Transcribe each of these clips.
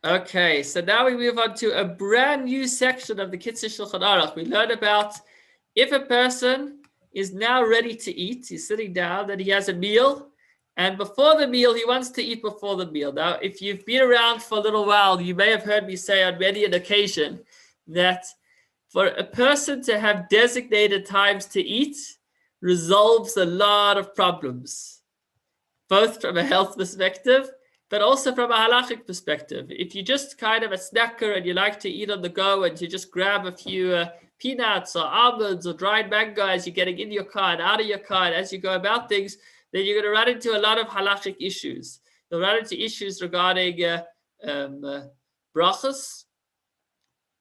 Okay, so now we move on to a brand new section of the Kitzur Shulchan Aruch. We learned about if a person is now ready to eat, he's sitting down, that he has a meal, and before the meal, he wants to eat before the meal. Now, if you've been around for a little while, you may have heard me say on many an occasion that for a person to have designated times to eat resolves a lot of problems, both from a health perspective, but also from a halachic perspective. If you're just kind of a snacker and you like to eat on the go and you just grab a few peanuts or almonds or dried mango as you're getting in your car and out of your car and as you go about things, then you're going to run into a lot of halachic issues. You'll run into issues regarding brachas.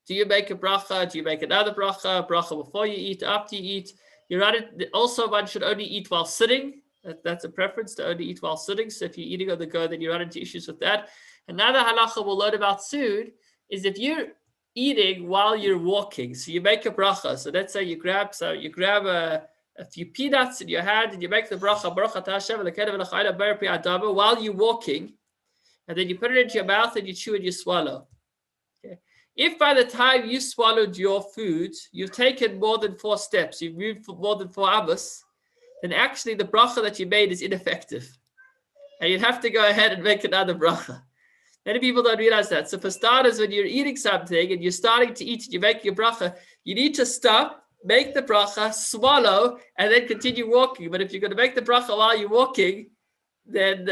Do you make a bracha? Do you make another bracha? Bracha before you eat, after you eat? You run it. Also, one should only eat while sitting. That's a preference, to only eat while sitting. So if you're eating on the go, then you run into issues with that. Another halacha we'll learn about soon is if you're eating while you're walking. So you make a bracha. So let's say you grab a few peanuts in your hand and you make the bracha while you're walking, and then you put it into your mouth and you chew and you swallow. Okay. If by the time you swallowed your food, you've taken more than 4 steps, you've moved for more than 4 amos, then actually the bracha that you made is ineffective. And you'd have to go ahead and make another bracha. Many people don't realize that. So for starters, when you're eating something and you're starting to eat and you make your bracha, you need to stop, make the bracha, swallow, and then continue walking. But if you're going to make the bracha while you're walking, then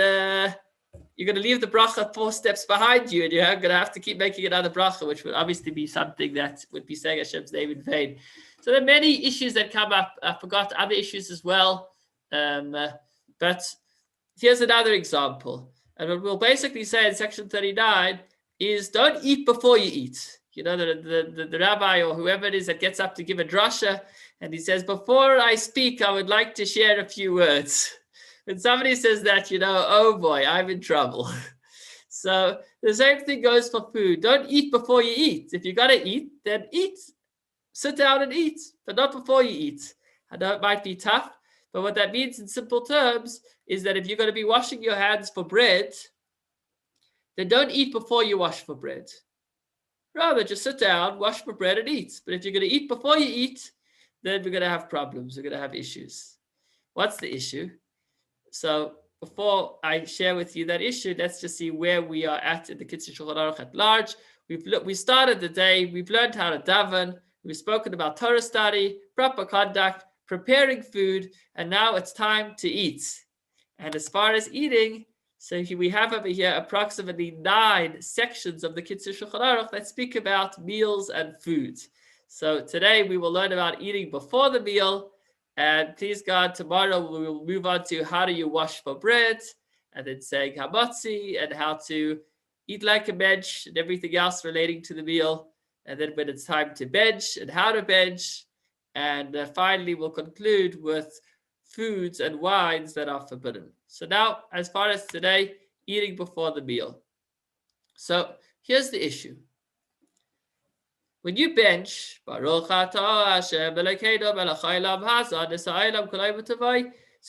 you're going to leave the bracha 4 steps behind you, and you're going to have to keep making another bracha, which would obviously be something that would be saying Hashem's name in vain. So there are many issues that come up. I forgot other issues as well. But here's another example. And what we'll basically say in section 39 is don't eat before you eat. You know, the rabbi or whoever it is that gets up to give a drasha, and he says, before I speak, I would like to share a few words. When somebody says that, you know, oh boy, I'm in trouble. So the same thing goes for food. Don't eat before you eat. If you got to eat, then eat. Sit down and eat, but not before you eat. I know it might be tough, but what that means in simple terms is that if you're going to be washing your hands for bread, then don't eat before you wash for bread. Rather, just sit down, wash for bread, and eat. But if you're going to eat before you eat, then we're going to have problems. We're going to have issues. What's the issue? So before I share with you that issue, let's just see where we are at in the Kitzur Shulchan Aruch at large. We started the day. We've learned how to daven. We've spoken about Torah study, proper conduct, preparing food, and now it's time to eat. And as far as eating, so we have over here approximately 9 sections of the Kitzur Shulchan Aruch that speak about meals and food. So today we will learn about eating before the meal, and please God, tomorrow we will move on to how do you wash for bread, and then saying hamotzi, and how to eat like a bench, and everything else relating to the meal. And then when it's time to bench and how to bench. And finally, we'll conclude with foods and wines that are forbidden. So now, as far as today, eating before the meal. So here's the issue. When you bench, so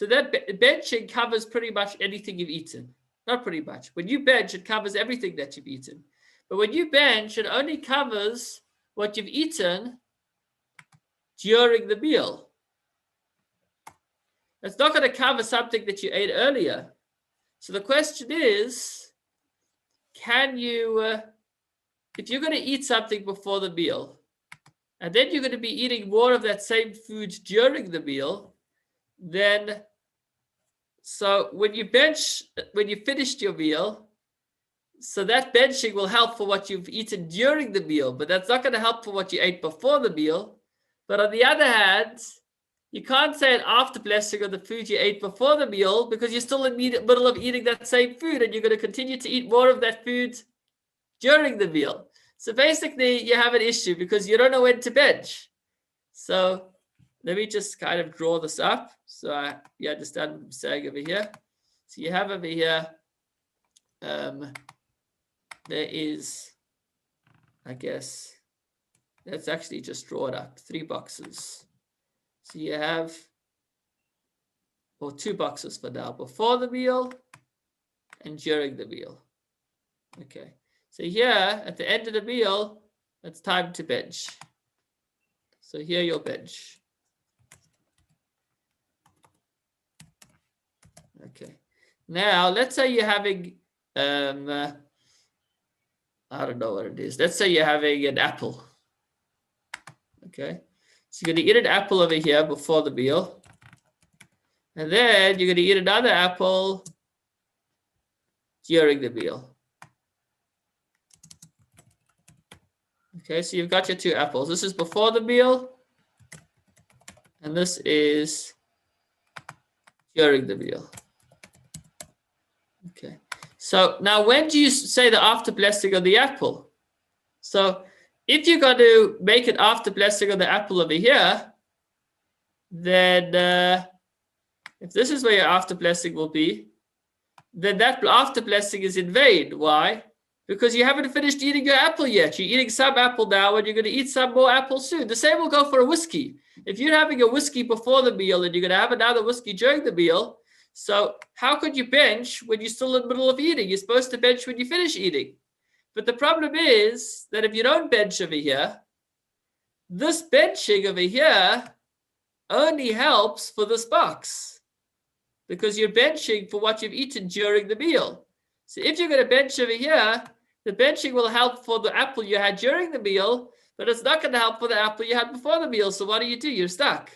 that benching covers pretty much anything you've eaten. Not pretty much. When you bench, it covers everything that you've eaten. But when you bench, it only covers what you've eaten during the meal. It's not going to cover something that you ate earlier. So the question is, can you, if you're going to eat something before the meal, and then you're going to be eating more of that same food during the meal, then, so when you finished your meal, so that benching will help for what you've eaten during the meal, but that's not going to help for what you ate before the meal. But on the other hand, you can't say it after blessing of the food you ate before the meal because you're still in the middle of eating that same food and you're going to continue to eat more of that food during the meal. So basically, you have an issue because you don't know when to bench. So let me just kind of draw this up so you understand what I'm saying over here. So you have over here, there is, I guess, let's actually just draw it up, 3 boxes. So you have, or 2 boxes for now, before the meal and during the meal. Okay, So here, at the end of the meal, it's time to bench. So here you'll bench. Okay. Now, let's say you're having, I don't know what it is. Let's say you're having an apple. Okay. So you're going to eat an apple over here before the meal. And then you're going to eat another apple during the meal. Okay, so you've got your 2 apples. This is before the meal. And this is during the meal. Okay. So now when do you say the after blessing of the apple? So if you're going to make it after blessing of the apple over here, then if this is where your after blessing will be, then that after blessing is in vain. Why? Because you haven't finished eating your apple yet. You're eating some apple now and you're going to eat some more apple soon. The same will go for a whiskey. If you're having a whiskey before the meal and you're going to have another whiskey during the meal, so how could you bench when you're still in the middle of eating? You're supposed to bench when you finish eating. But the problem is that if you don't bench over here, this benching over here only helps for this box because you're benching for what you've eaten during the meal. So if you're going to bench over here, the benching will help for the apple you had during the meal, but it's not going to help for the apple you had before the meal. So what do? You're stuck.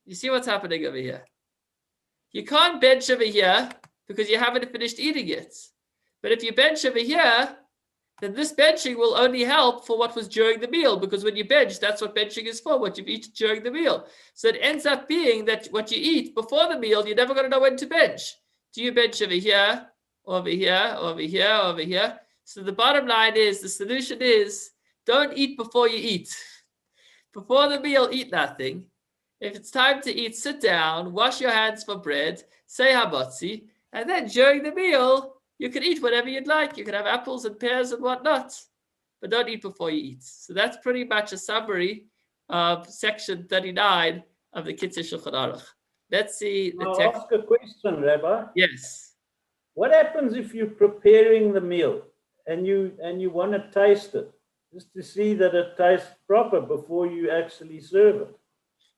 You see what's happening over here? You can't bench over here because you haven't finished eating it. But if you bench over here, then this benching will only help for what was during the meal, because when you bench, that's what benching is for, what you've eaten during the meal. So it ends up being that what you eat before the meal, you're never going to know when to bench. Do you bench over here, over here, over here, over here? So the bottom line is, the solution is, don't eat before you eat. Before the meal, eat nothing. If it's time to eat, sit down, wash your hands for bread, say habotzi, and then during the meal, you can eat whatever you'd like. You can have apples and pears and whatnot, but don't eat before you eat. So that's pretty much a summary of section 39 of the Kitzur Shulchan Aruch. Let's see the I'll text. ask a question, Rabbi. Yes. What happens if you're preparing the meal and you want to taste it, just to see that it tastes proper before you actually serve it?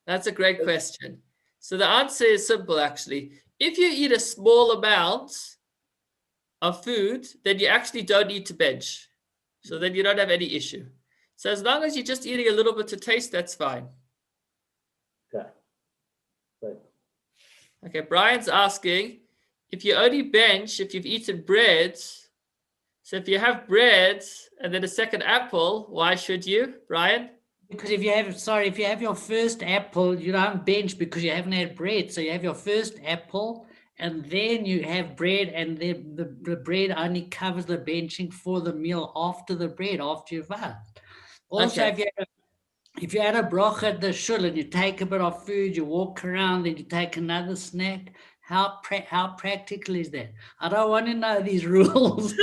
That's a great question. So the answer is simple, actually. If you eat a small amount of food, then you actually don't need to bench. So then you don't have any issue. So as long as you're just eating a little bit to taste, that's fine. Okay. Right. Okay, Brian's asking, if you only bench if you've eaten bread, so if you have bread and then a second apple, why should you, Brian? Because if you have your first apple, you don't bench because you haven't had bread. So you have your first apple and then you have bread, and then the bread only covers the benching for the meal after the bread, after you've had. Also, Okay. if you had a bracha at the shul and you take a bit of food, you walk around, then you take another snack, how practical is that? I don't want to know these rules.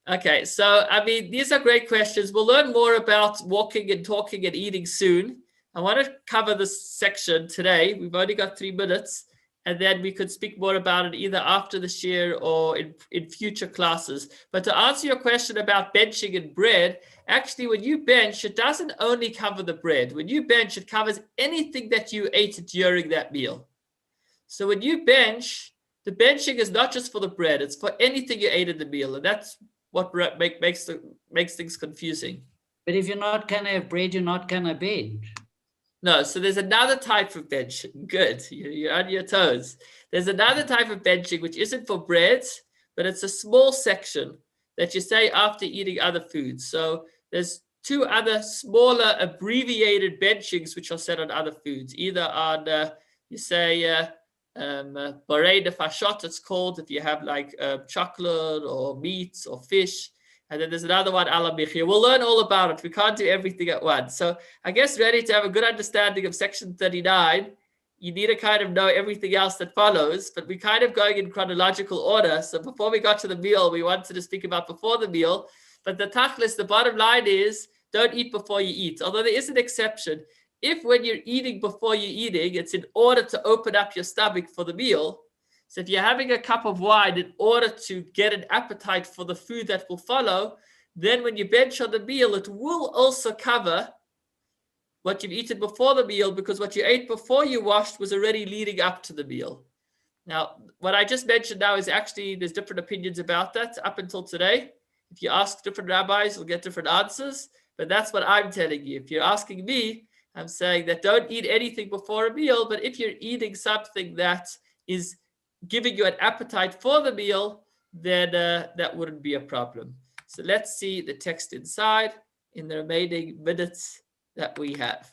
Okay, so I mean, these are great questions. We'll learn more about walking and talking and eating soon. I want to cover this section today. We've only got 3 minutes, and then we could speak more about it either after the shir or in future classes. But to answer your question about benching and bread, actually, when you bench, it doesn't only cover the bread. When you bench, it covers anything that you ate during that meal. So when you bench, the benching is not just for the bread, it's for anything you ate in the meal. And that's what makes things confusing. But if you're not going to have bread, you're not going to bench. No, so there's another type of benching. Good, you're on your toes. There's another type of benching which isn't for bread, but it's a small section that you say after eating other foods. So there's 2 other smaller abbreviated benchings which are said on other foods. Either on, you say, Borei de Fashot, it's called, if you have like chocolate or meat or fish. And then there's another one, Ala Michia. We'll learn all about it. We can't do everything at once. So I guess ready to have a good understanding of section 39, you need to kind of know everything else that follows, but we're kind of going in chronological order. So before we got to the meal, we wanted to speak about before the meal. But the tachlis, the bottom line is, don't eat before you eat. Although there is an exception. If when you're eating before you're eating, it's in order to open up your stomach for the meal, So if you're having a cup of wine in order to get an appetite for the food that will follow, then when you bench on the meal, it will also cover what you've eaten before the meal, because what you ate before you washed was already leading up to the meal. Now, what I just mentioned now is actually, there's different opinions about that up until today. If you ask different rabbis, you'll get different answers, but that's what I'm telling you. If you're asking me, I'm saying that don't eat anything before a meal, but if you're eating something that is giving you an appetite for the meal, then that wouldn't be a problem. So let's see the text inside in the remaining minutes that we have.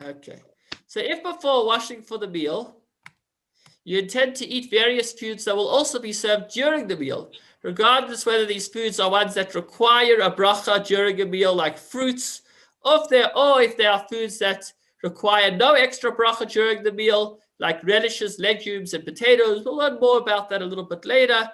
Okay, so if before washing for the meal, you intend to eat various foods that will also be served during the meal, regardless whether these foods are ones that require a bracha during a meal, like fruits, or if they are foods that require no extra bracha during the meal, like relishes, legumes, and potatoes. We'll learn more about that a little bit later.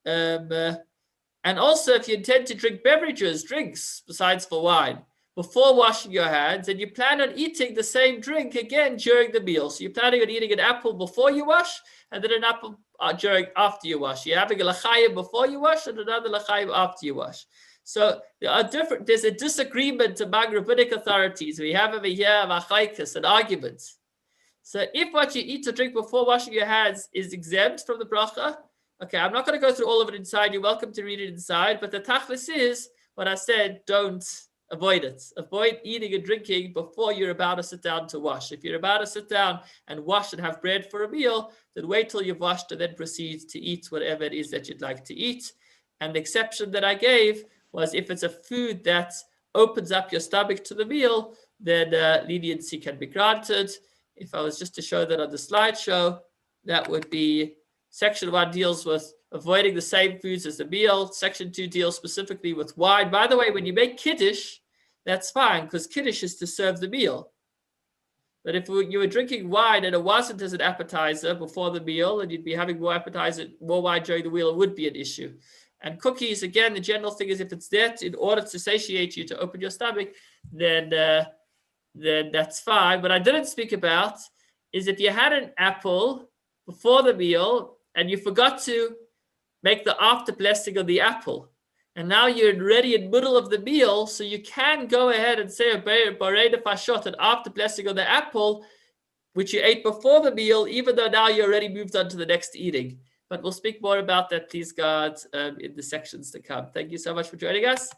And also, if you intend to drink beverages, drinks, besides for wine, before washing your hands, and you plan on eating the same drink again during the meal. So you're planning on eating an apple before you wash, and then an apple after you wash. You're having a l'chaim before you wash, and another l'chaim after you wash. So there's a disagreement among rabbinic authorities. We have over here machlokes and arguments. So if what you eat or drink before washing your hands is exempt from the bracha, okay, I'm not going to go through all of it inside. You're welcome to read it inside, but the tachlis is what I said, don't avoid it. Avoid eating and drinking before you're about to sit down to wash. If you're about to sit down and wash and have bread for a meal, then wait till you've washed and then proceed to eat whatever it is that you'd like to eat. And the exception that I gave was if it's a food that opens up your stomach to the meal, then leniency can be granted. If I was just to show that on the slideshow, that would be section 1 deals with avoiding the same foods as the meal. Section 2 deals specifically with wine. By the way, when you make kiddush, that's fine, because kiddush is to serve the meal. But if you were drinking wine and it wasn't as an appetizer before the meal, and you'd be having more wine during the meal, it would be an issue. And cookies, again, the general thing is if it's there in order to satiate you, to open your stomach, then that's fine. What I didn't speak about is if you had an apple before the meal and you forgot to make the after blessing of the apple, and now you're already in the middle of the meal, so you can go ahead and say a Borei Nefashot, an after blessing of the apple, which you ate before the meal, even though now you already moved on to the next eating. But we'll speak more about that, please God, in the sections to come. Thank you so much for joining us.